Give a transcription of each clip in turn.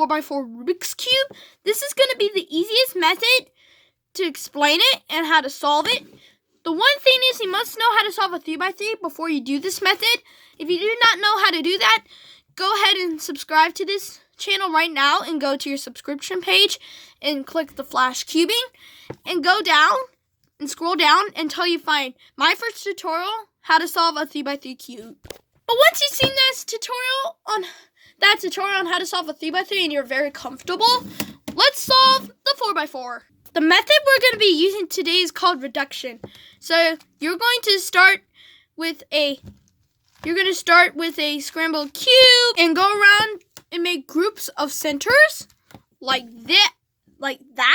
4x4 Rubik's Cube. This is going to be the easiest method to explain it and how to solve it. The one thing is you must know how to solve a 3x3 before you do this method. If you do not know how to do that, go ahead and subscribe to this channel right now and go to your subscription page and click the flash cubing and go down and scroll down until you find my first tutorial, how to solve a 3x3 cube. But once you've seen this tutorial on how to solve a 3x3 and you're very comfortable, let's solve the 4x4. The method we're going to be using today is called reduction. So you're going to start with a scrambled cube and go around and make groups of centers like this right now.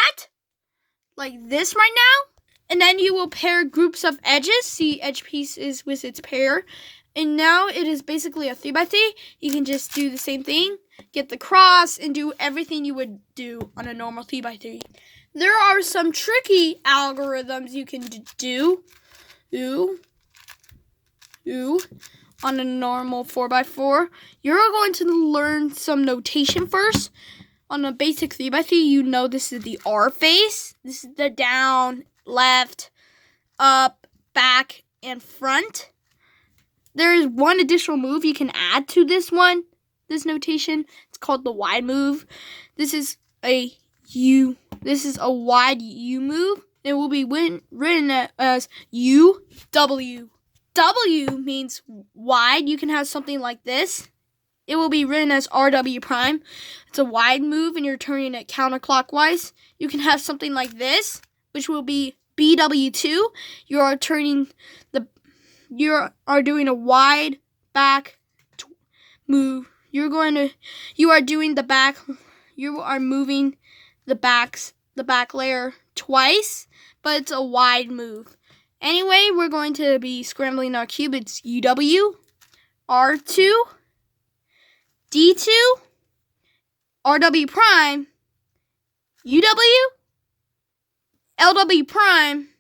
And then you will pair groups of edges. See edge pieces with its pair. And now it is basically a 3x3. You can just do the same thing, get the cross, and do everything you would do on a normal 3x3. There are some tricky algorithms you can do on a normal 4x4. You're going to learn some notation first. On a basic 3x3, you know this is the R face. This is the down, left, up, back, and front. There is one additional move you can add to this notation. It's called the wide move. This is a wide U move. It will be written as U, W. W means wide. You can have something like this. It will be written as RW prime. It's a wide move and you're turning it counterclockwise. You can have something like this, which will be BW2. You are doing a wide back move. You are moving the back layer twice, but it's a wide move. Anyway, we're going to be scrambling our cube. It's UW, R2, D2, RW prime, UW, LW prime,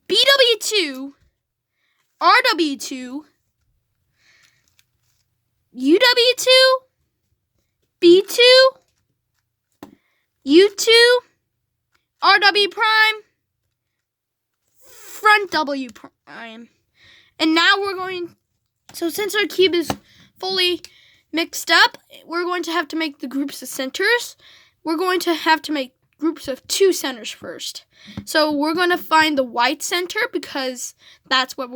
BW2, RW2, UW2, B2, U2, RW prime, front W prime. And now since our cube is fully mixed up, we're going to have to make the groups of centers. We're going to have to make groups of 2 centers first. So we're going to find the white center because that's what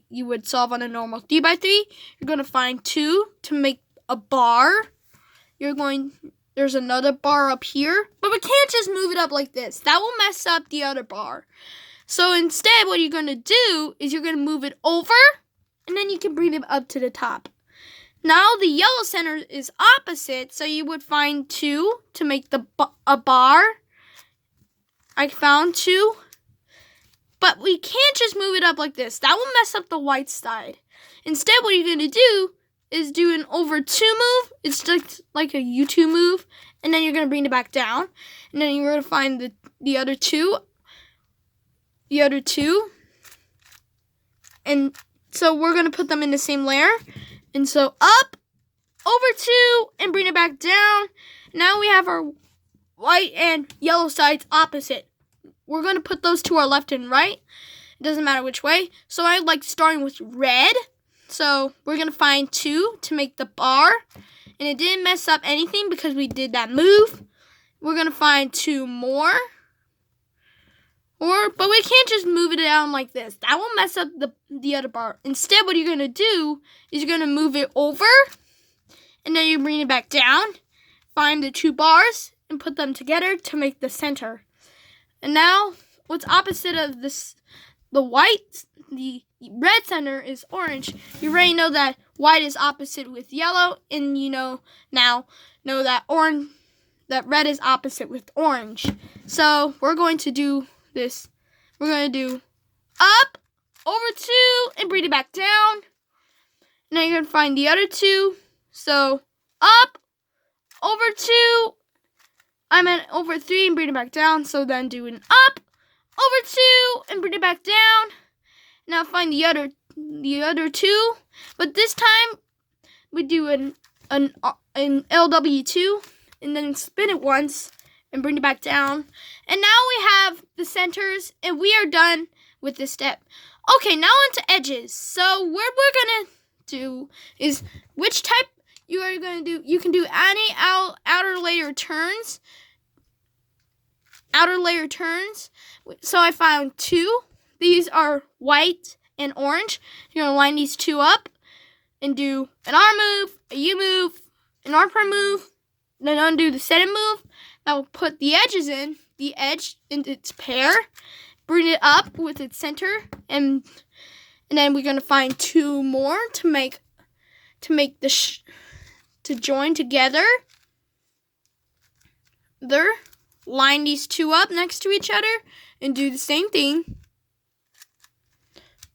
you would solve on a normal 3x3. You're going to find 2 to make a bar. There's another bar up here, but we can't just move it up like this. That will mess up the other bar. So instead, what you're going to do is you're going to move it over, and then you can bring it up to the top. Now the yellow center is opposite, so you would find 2 to make a bar. I found 2, but we can't just move it up like this. That will mess up the white side. Instead, what you're going to do is do an over 2 move. It's just like a U2 move, and then you're going to bring it back down, and then you're going to find the other two, and so we're going to put them in the same layer. And so up, over 2, and bring it back down. Now we have our white and yellow sides opposite. We're going to put those to our left and right. It doesn't matter which way. So I like starting with red. So we're going to find 2 to make the bar. And it didn't mess up anything because we did that move. We're going to find 2 more. But we can't just move it down like this. That will mess up the other bar. Instead, what you're going to do is you're going to move it over. And then you bring it back down. Find the 2 bars and put them together to make the center. And now, what's opposite of this, the red center is orange. You already know that white is opposite with yellow. And you know that red is opposite with orange. So we're going to do this. We're going to do up, over 2, and bring it back down. Now you're going to find the other 2. So up, over 2, I meant over 3 and bring it back down. So then do an up, over 2, and bring it back down. Now find the other 2. But this time we do an LW2, and then spin it once and bring it back down. And now we have the centers, and we are done with this step. Okay, now onto edges. So what we're gonna do is which type you are gonna do. You can do any outer layer turns. So I found 2. These are white and orange. You're gonna line these 2 up and do an R move, a U move, an R prime move, then undo the set and move. That will put the edges in, the edge in its pair, bring it up with its center, and then we're gonna find 2 more to join together. Line these 2 up next to each other and do the same thing.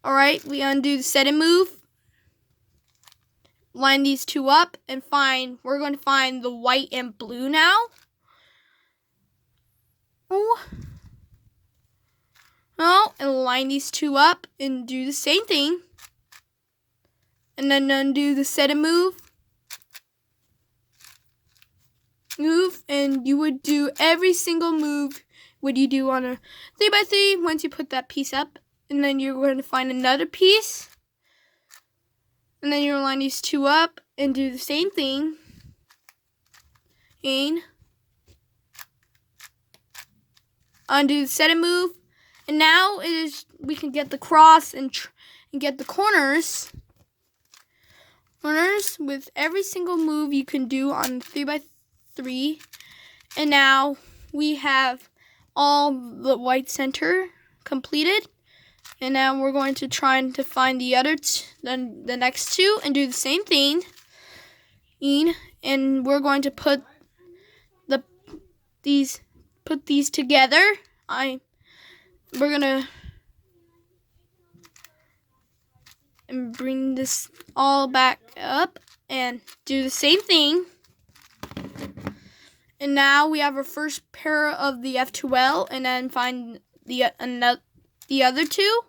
All right, we undo the set and move. Line these 2 up and we're going to find the white and blue now. And line these 2 up and do the same thing. And then undo the set and move. And you would do every single move what you do on a 3x3 once you put that piece up. And then you're going to find another piece. And then you'll line these 2 up and do the same thing. And undo the set and move. And now we can get the cross and get the corners. Corners with every single move you can do on 3x3. And now we have all the white center completed. And now we're going to try to find the other the next 2 and do the same thing. And we're going to put these together. We're gonna bring this all back up and do the same thing. And now we have our first pair of the F2L, and then find the other 2.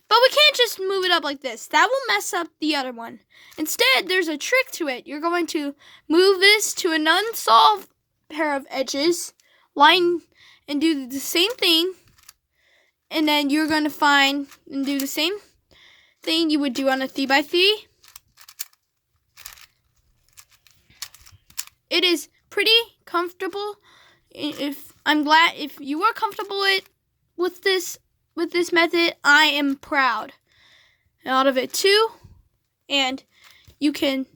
But we can't just move it up like this. That will mess up the other one. Instead, there's a trick to it. You're going to move this to an unsolved pair of edges, line, and do the same thing. And then you're going to find and do the same thing you would do on a 3x3. It is pretty comfortable. If you are comfortable with this method, I am proud out of it too. And you can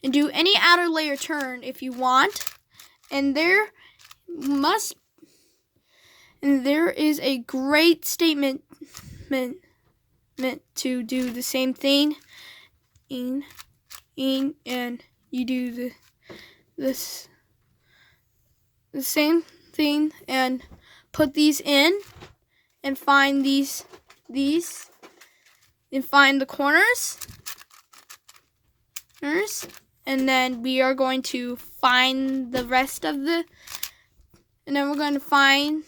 do any outer layer turn if you want. And there is a great statement to do the same thing. And you do the same thing and put these in and find these and find the corners. And then we are going to find the rest of and then we're going to find,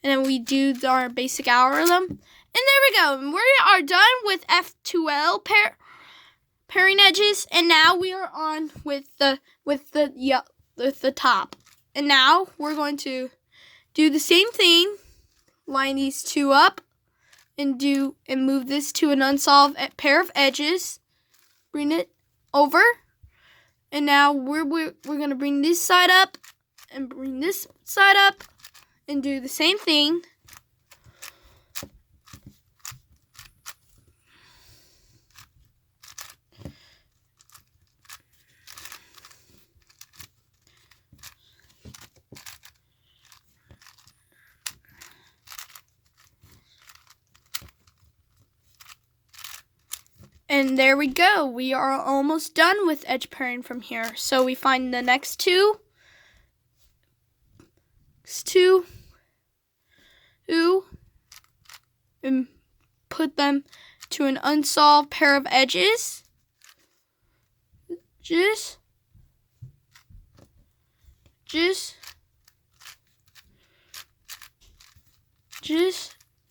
and then we do our basic algorithm. And there we go. We are done with F2L pairing edges, and now we are on with the top. And now we're going to do the same thing. Line these 2 up and move this to an unsolved pair of edges. Bring it over. And now we're going to bring this side up and bring this side up and do the same thing. And there we go. We are almost done with edge pairing from here. So we find the next 2. And put them to an unsolved pair of edges.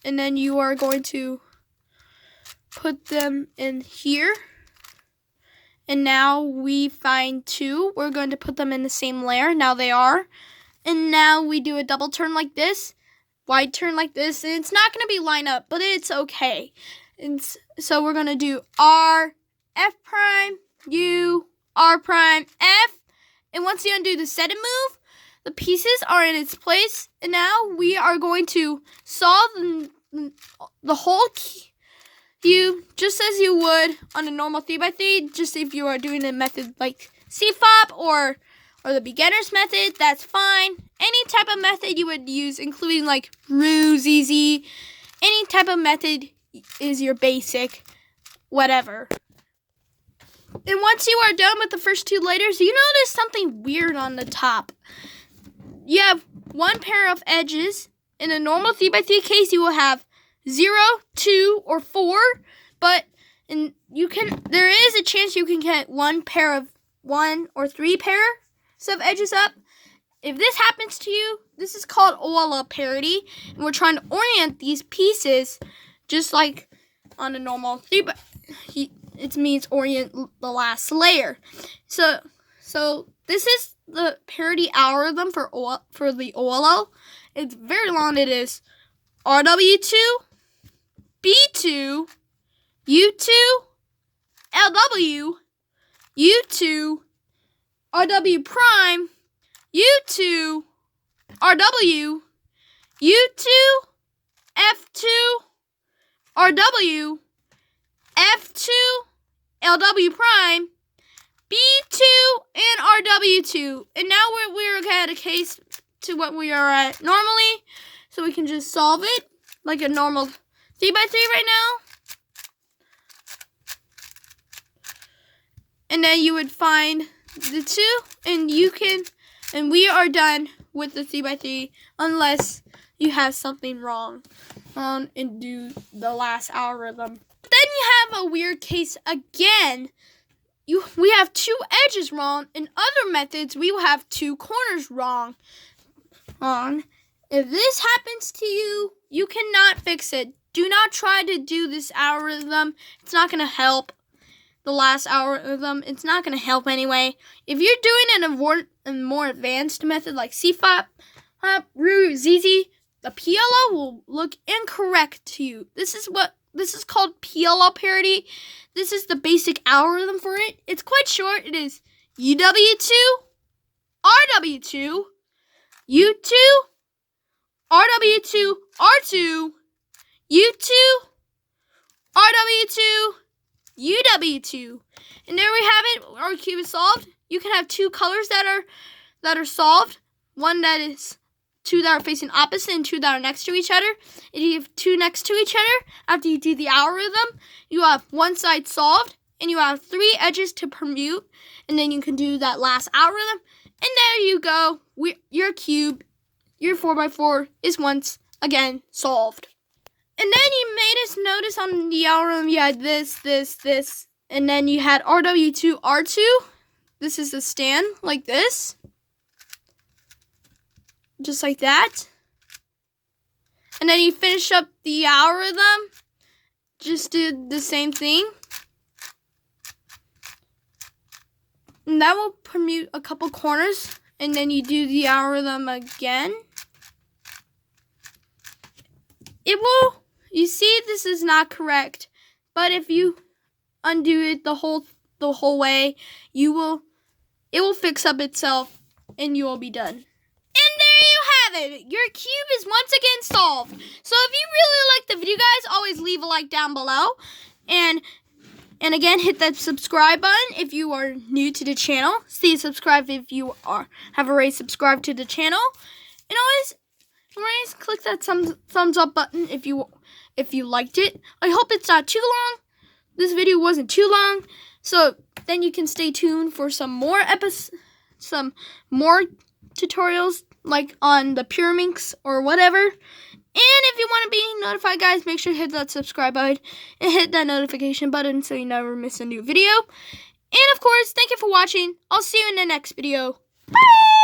And then you are going to put them in here And now we find 2. We're going to put them in the same layer. Now they are. And now we do a double turn like this. Wide turn like this. And it's not going to be lined up, but it's okay. And so we're going to do R, F prime, U, R prime, F. And once you undo the set and move, the pieces are in its place. And now we are going to solve the whole cube just as you would on a normal 3x3. Just if you are doing a method like CFOP or the beginner's method, that's fine. Any type of method you would use, including like rubiks, any type of method is your basic, whatever. And once you are done with the first 2 layers, you notice something weird on the top. You have 1 pair of edges. In a normal 3x3 case, you will have 0, 2, or 4. But there is a chance you can get 1 pair of 1 or 3 pairs of edges up. If this happens to you, this is called OLA parity. And we're trying to orient these pieces just like on a normal 3x3. It means orient the last layer. So this is the parity algorithm for the OLO. It's very long. It is RW2, B2, U2, LW, U2, RW prime, U2, RW, U2, F2, RW, F2, LW prime, B2, and RW2. And now we're at a case to what we are at normally. So we can just solve it like a normal 3x3 right now. And then you would find the 2, and we are done with the 3x3 unless you have something wrong and do the last algorithm. Then you have a weird case again. We have 2 edges wrong. In other methods, we will have 2 corners wrong. If this happens to you, you cannot fix it. Do not try to do this algorithm. It's not going to help. The last algorithm, it's not going to help anyway. If you're doing a more advanced method like CFOP, rubiks, the PLO will look incorrect to you. This is called PLO parity. This is the basic algorithm for it. It's quite short. It is UW2, RW2, U2, RW2, R2, U2, RW2, UW2. And there we have it. Our cube is solved. You can have 2 colors that are solved. One that is 2 that are facing opposite and 2 that are next to each other. If you have 2 next to each other, after you do the algorithm, you have one side solved, and you have 3 edges to permute, and then you can do that last algorithm. And there you go. Your cube, your 4x4 is once again solved. And then you made us notice on the algorithm you had this, and then you had RW2, R2. This is the stand, like this. Just like that. And then you finish up the algorithm. Just did the same thing. And that will permute a couple corners. And then you do the algorithm again. It will, you see, this is not correct. But if you undo it the whole way, it will fix up itself and you will be done. And there you have it. Your cube is once again solved. So if you really like the video, guys, always leave a like down below. And again, hit that subscribe button if you are new to the channel. See subscribe if you have already subscribed to the channel. And always click that thumbs up button if you liked it. I hope it's not too long. This video wasn't too long, so then you can stay tuned for some more tutorials like on the rubiks or whatever. And if you want to be notified, guys, make sure to hit that subscribe button and hit that notification button so you never miss a new video. And of course, thank you for watching. I'll see you in the next video. Bye!